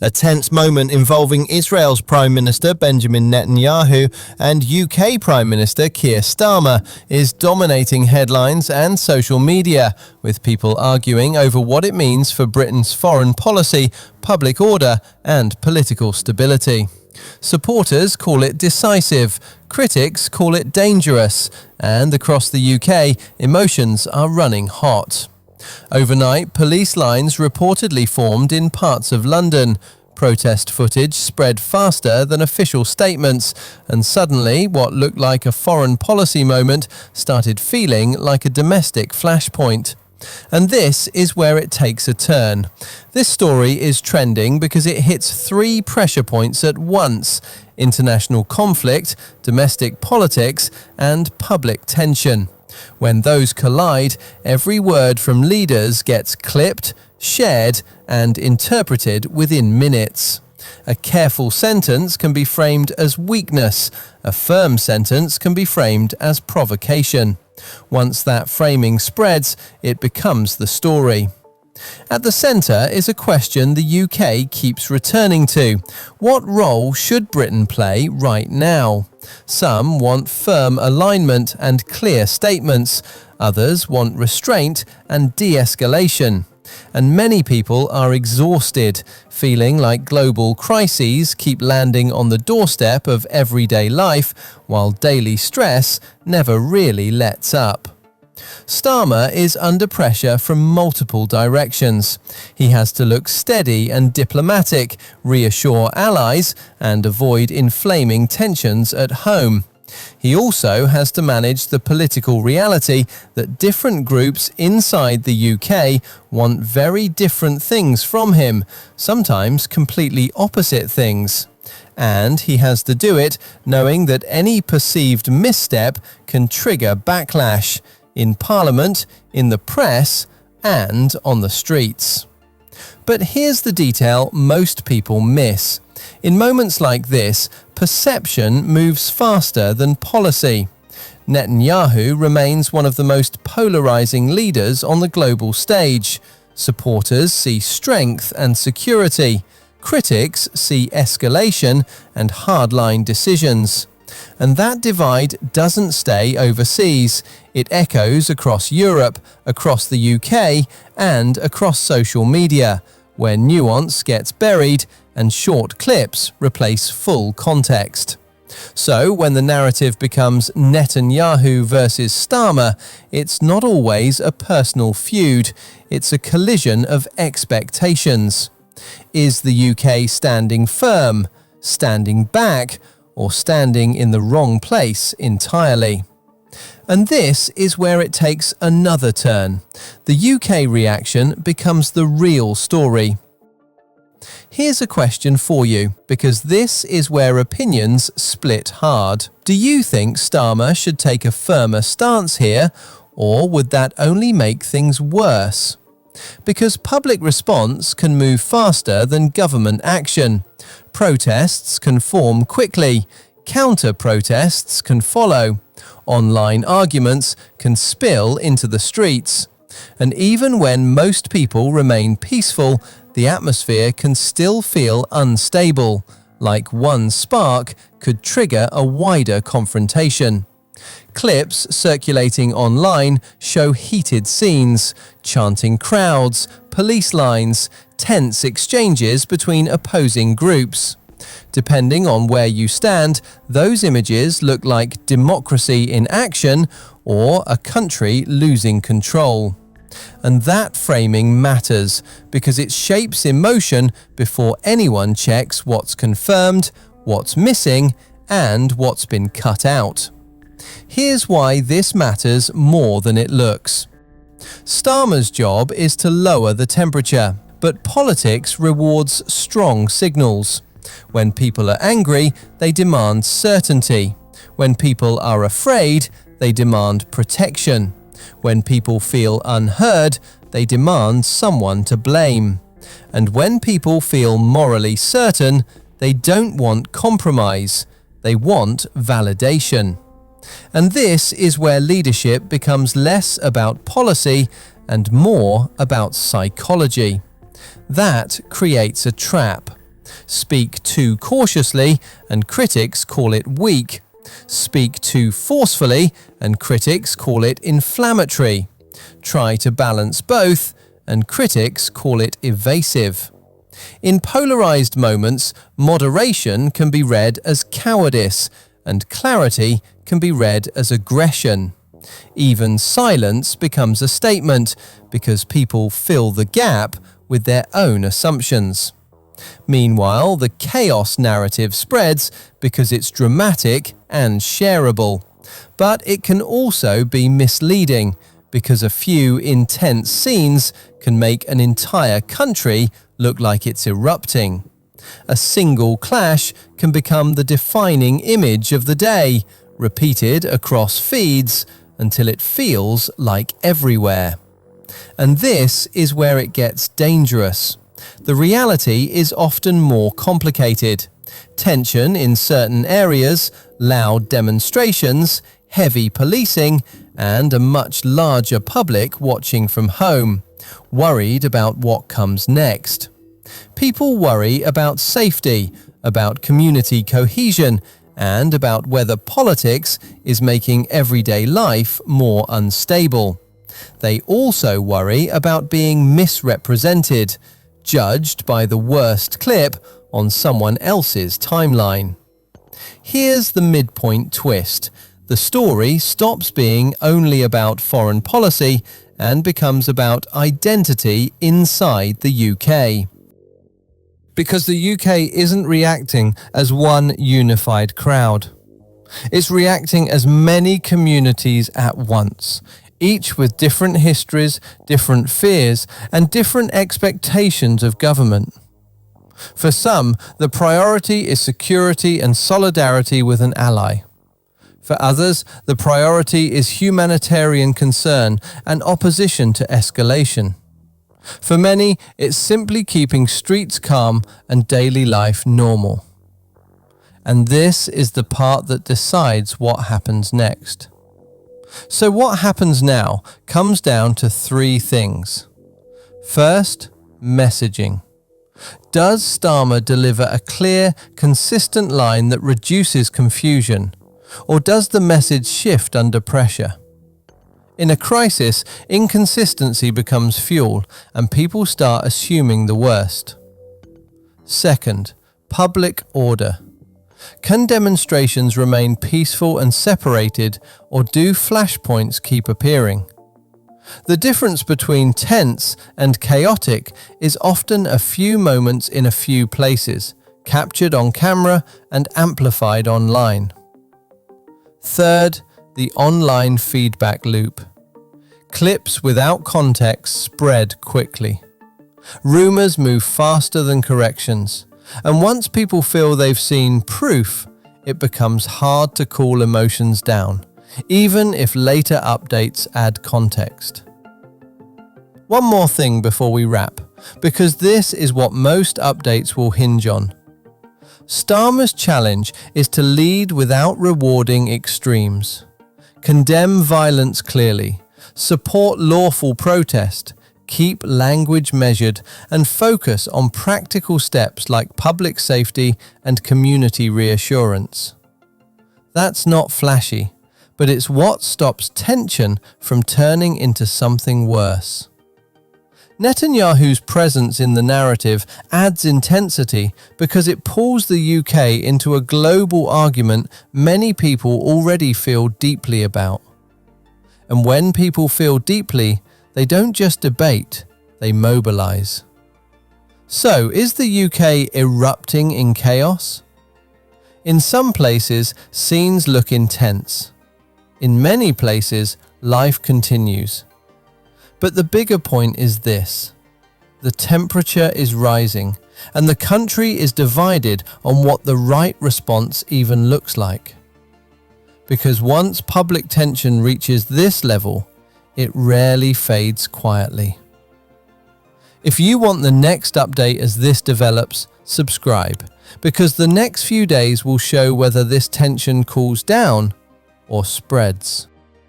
A tense moment involving Israel's Prime Minister Benjamin Netanyahu and UK Prime Minister Keir Starmer is dominating headlines and social media, with people arguing over what it means for Britain's foreign policy, public order and political stability. Supporters call it decisive, critics call it dangerous, and across the UK, emotions are running hot. Overnight, police lines reportedly formed in parts of London. Protest footage spread faster than official statements, and suddenly what looked like a foreign policy moment started feeling like a domestic flashpoint. And this is where it takes a turn. This story is trending because it hits three pressure points at once: international conflict, domestic politics, and public tension. When those collide, every word from leaders gets clipped, shared, and interpreted within minutes. A careful sentence can be framed as weakness. A firm sentence can be framed as provocation. Once that framing spreads, it becomes the story. At the centre is a question the UK keeps returning to. What role should Britain play right now? Some want firm alignment and clear statements. Others want restraint and de-escalation. And many people are exhausted, feeling like global crises keep landing on the doorstep of everyday life, while daily stress never really lets up. Starmer is under pressure from multiple directions. He has to look steady and diplomatic, reassure allies, and avoid inflaming tensions at home. He also has to manage the political reality that different groups inside the UK want very different things from him, sometimes completely opposite things. And he has to do it knowing that any perceived misstep can trigger backlash in Parliament, in the press, and on the streets. But here's the detail most people miss. In moments like this, perception moves faster than policy. Netanyahu remains one of the most polarizing leaders on the global stage. Supporters see strength and security. Critics see escalation and hardline decisions. And that divide doesn't stay overseas. It echoes across Europe, across the UK, and across social media, where nuance gets buried and short clips replace full context. So when the narrative becomes Netanyahu versus Starmer, it's not always a personal feud, it's a collision of expectations. Is the UK standing firm, standing back, or standing in the wrong place entirely? And this is where it takes another turn. The UK reaction becomes the real story. Here's a question for you, because this is where opinions split hard. Do you think Starmer should take a firmer stance here, or would that only make things worse? Because public response can move faster than government action. Protests can form quickly. Counter-protests can follow. Online arguments can spill into the streets. And even when most people remain peaceful, the atmosphere can still feel unstable, like one spark could trigger a wider confrontation. Clips circulating online show heated scenes, chanting crowds, police lines, tense exchanges between opposing groups. Depending on where you stand, those images look like democracy in action or a country losing control. And that framing matters because it shapes emotion before anyone checks what's confirmed, what's missing, and what's been cut out. Here's why this matters more than it looks. Starmer's job is to lower the temperature, but politics rewards strong signals. When people are angry, they demand certainty. When people are afraid, they demand protection. When people feel unheard, they demand someone to blame. And when people feel morally certain, they don't want compromise. They want validation. And this is where leadership becomes less about policy and more about psychology. That creates a trap. Speak too cautiously, and critics call it weak. Speak too forcefully, and critics call it inflammatory. Try to balance both, and critics call it evasive. In polarized moments, moderation can be read as cowardice, and clarity can be read as aggression. Even silence becomes a statement because people fill the gap with their own assumptions. Meanwhile, the chaos narrative spreads because it's dramatic and shareable. But it can also be misleading because a few intense scenes can make an entire country look like it's erupting. A single clash can become the defining image of the day, repeated across feeds until it feels like everywhere. And this is where it gets dangerous. The reality is often more complicated. Tension in certain areas, loud demonstrations, heavy policing, and a much larger public watching from home, worried about what comes next. People worry about safety, about community cohesion, and about whether politics is making everyday life more unstable. They also worry about being misrepresented, judged by the worst clip on someone else's timeline. Here's the midpoint twist. The story stops being only about foreign policy and becomes about identity inside the UK. Because the UK isn't reacting as one unified crowd. It's reacting as many communities at once, each with different histories, different fears, and different expectations of government. For some, the priority is security and solidarity with an ally. For others, the priority is humanitarian concern and opposition to escalation. For many, it's simply keeping streets calm and daily life normal. And this is the part that decides what happens next. So what happens now comes down to three things. First, messaging. Does Starmer deliver a clear, consistent line that reduces confusion? Or does the message shift under pressure? In a crisis, inconsistency becomes fuel and people start assuming the worst. Second, public order. Can demonstrations remain peaceful and separated, or do flashpoints keep appearing? The difference between tense and chaotic is often a few moments in a few places, captured on camera and amplified online. Third, the online feedback loop. Clips without context spread quickly. Rumors move faster than corrections, and once people feel they've seen proof, it becomes hard to cool emotions down, even if later updates add context. One more thing before we wrap, because this is what most updates will hinge on. Starmer's challenge is to lead without rewarding extremes. Condemn violence clearly, support lawful protest, keep language measured, and focus on practical steps like public safety and community reassurance. That's not flashy, but it's what stops tension from turning into something worse. Netanyahu's presence in the narrative adds intensity because it pulls the UK into a global argument many people already feel deeply about. And when people feel deeply, they don't just debate, they mobilize. So, is the UK erupting in chaos? In some places, scenes look intense. In many places, life continues. But the bigger point is this: the temperature is rising, and the country is divided on what the right response even looks like. Because once public tension reaches this level, it rarely fades quietly. If you want the next update as this develops, subscribe, because the next few days will show whether this tension cools down or spreads.